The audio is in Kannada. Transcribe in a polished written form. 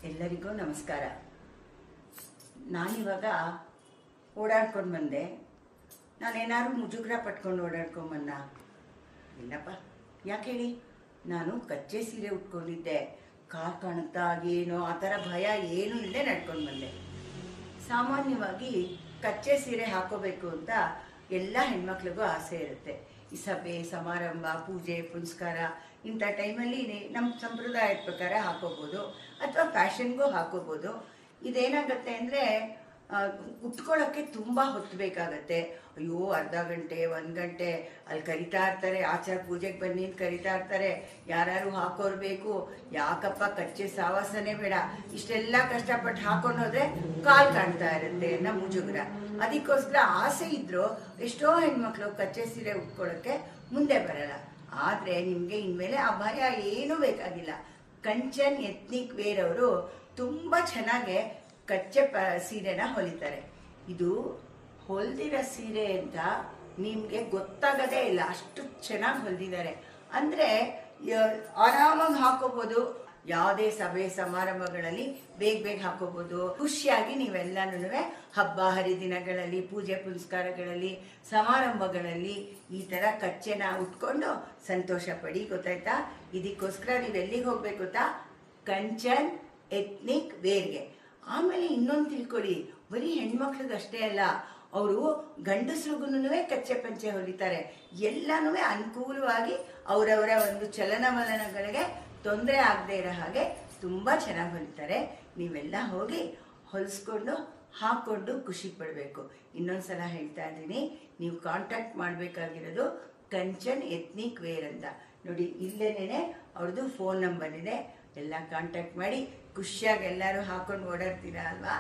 ಎಲ್ಲರಿಗೂ ನಮಸ್ಕಾರ. ನಾನಿವಾಗ ಓಡಾಡ್ಕೊಂಡು ಬಂದೆ. ನಾನೇನಾದ್ರು ಮುಜುಗರ ಪಟ್ಕೊಂಡು ಓಡಾಡ್ಕೊಂಬನ್ನ? ಇಲ್ಲಪ್ಪ. ಯಾಕೆ ಹೇಳಿ? ನಾನು ಕಚ್ಚೆ ಸೀರೆ ಉಟ್ಕೊಂಡಿದ್ದೆ. ಕಾರ್ ಕಾಣುತ್ತಾ ಏನೋ ಆ ಥರ ಭಯ ಏನೂ ಇಲ್ಲದೆ ನಡ್ಕೊಂಡು ಬಂದೆ. ಸಾಮಾನ್ಯವಾಗಿ ಕಚ್ಚೆ ಸೀರೆ ಹಾಕೋಬೇಕು ಅಂತ ಎಲ್ಲ ಹೆಣ್ಮಕ್ಳಿಗೂ ಆಸೆ ಇರುತ್ತೆ. ಈ ಸಭೆ ಸಮಾರಂಭ ಪೂಜೆ ಪುನಸ್ಕಾರ ಇಂಥ ಟೈಮಲ್ಲಿ ನಮ್ಮ ಸಂಪ್ರದಾಯದ ಪ್ರಕಾರ ಹಾಕೋಬೋದು ಅಥವಾ ಫ್ಯಾಷನ್ಗೂ ಹಾಕೋಬೋದು. ಇದೇನಾಗುತ್ತೆ ಅಂದರೆ ಉಟ್ಕೊಳ್ಳೋಕ್ಕೆ ತುಂಬ ಹೊತ್ತು ಬೇಕಾಗತ್ತೆ. ಅಯ್ಯೋ, ಅರ್ಧ ಗಂಟೆ 1 ಗಂಟೆ ಅಲ್ಲಿ ಕರಿತಾ ಇರ್ತಾರೆ, ಆಚಾರ ಪೂಜೆಗೆ ಬನ್ನಿ ಅಂತ ಕರಿತಾ ಇರ್ತಾರೆ. ಯಾರು ಹಾಕೋರು ಬೇಕು, ಯಾಕಪ್ಪ ಕಚ್ಚೆ ಸಾವಾಸನೆ ಬೇಡ, ಇಷ್ಟೆಲ್ಲ ಕಷ್ಟಪಟ್ಟು ಹಾಕೊಂಡು ಹೋದ್ರೆ ಕಾಲು ಕಾಣ್ತಾ ಇರುತ್ತೆ ಅನ್ನೋ ಮುಜುಗರ. ಅದಕ್ಕೋಸ್ಕರ ಆಸೆ ಇದ್ರೂ ಎಷ್ಟೋ ಹೆಣ್ಮಕ್ಳು ಕಚ್ಚೆ ಸೀರೆ ಉಟ್ಕೊಳ್ಳೋಕ್ಕೆ ಮುಂದೆ ಬರಲ್ಲ. ಆದರೆ ನಿಮಗೆ ಇನ್ಮೇಲೆ ಆ ಭಯ ಏನೂ ಬೇಕಾಗಿಲ್ಲ. ಕಂಚನ್ ಎತ್ನಿಕ್ ವೇರ್ ಅವರು ತುಂಬ ಚೆನ್ನಾಗಿ ಕಚ್ಚೆ ಸೀರೆನ ಹೊಲಿತಾರೆ. ಇದು ಹೊಲ್ದಿರೋ ಸೀರೆ ಅಂತ ನಿಮಗೆ ಗೊತ್ತಾಗದೇ ಇಲ್ಲ, ಅಷ್ಟು ಚೆನ್ನಾಗಿ ಹೊಲ್ದಿದ್ದಾರೆ. ಅಂದರೆ ಆರಾಮಾಗಿ ಹಾಕೋಬೋದು. ಯಾವುದೇ ಸಭೆ ಸಮಾರಂಭಗಳಲ್ಲಿ ಬೇಗ ಹಾಕೋಬೋದು. ಖುಷಿಯಾಗಿ ನೀವೆಲ್ಲನೂ ಹಬ್ಬ ಹರಿದಿನಗಳಲ್ಲಿ ಪೂಜೆ ಪುನಸ್ಕಾರಗಳಲ್ಲಿ ಸಮಾರಂಭಗಳಲ್ಲಿ ಈ ಥರ ಕಚ್ಚೆನ ಉಟ್ಕೊಂಡು ಸಂತೋಷ ಪಡಿ. ಗೊತ್ತಾಯ್ತಾ? ಇದಕ್ಕೋಸ್ಕರ ನೀವು ಎಲ್ಲಿಗೆ ಹೋಗ್ಬೇಕು ಗೊತ್ತಾ? ಕಂಚನ್ ಎತ್ನಿಕ್ ವೇರ್ಗೆ. ಆಮೇಲೆ ಇನ್ನೊಂದು ತಿಳ್ಕೊಳ್ಳಿ, ಬರೀ ಹೆಣ್ಮಕ್ಳಿಗಷ್ಟೇ ಅಲ್ಲ, ಅವರು ಗಂಡಸ್ರಿಗೂ ಕಚ್ಚೆ ಪಂಚೆ ಹೊಲಿತಾರೆ. ಎಲ್ಲನೂ ಅನುಕೂಲವಾಗಿ ಅವರವರ ಒಂದು ಚಲನವಲನಗಳಿಗೆ ತೊಂದರೆ ಆಗದೆ ಇರೋ ಹಾಗೆ ತುಂಬ ಚೆನ್ನಾಗಿ ಹೊಲಿತಾರೆ. ನೀವೆಲ್ಲ ಹೋಗಿ ಹೊಲಿಸ್ಕೊಂಡು ಹಾಕ್ಕೊಂಡು ಖುಷಿ ಪಡಬೇಕು. ಇನ್ನೊಂದು ಸಲ ಹೇಳ್ತಾ ಇದ್ದೀನಿ, ನೀವು ಕಾಂಟ್ಯಾಕ್ಟ್ ಮಾಡಬೇಕಾಗಿರೋದು ಕಂಚನ್ ಎತ್ನಿಕ್ ವೇರ್ ಅಂತ. ನೋಡಿ, ಇಲ್ಲೇನೇ ಅವ್ರದ್ದು ಫೋನ್ ನಂಬರ್ ಇದೆ. ಎಲ್ಲ ಕಾಂಟ್ಯಾಕ್ಟ್ ಮಾಡಿ ಖುಷಿಯಾಗಿ ಎಲ್ಲರೂ ಹಾಕೊಂಡು ಓಡಾಡ್ತೀರಾ ಅಲ್ವಾ?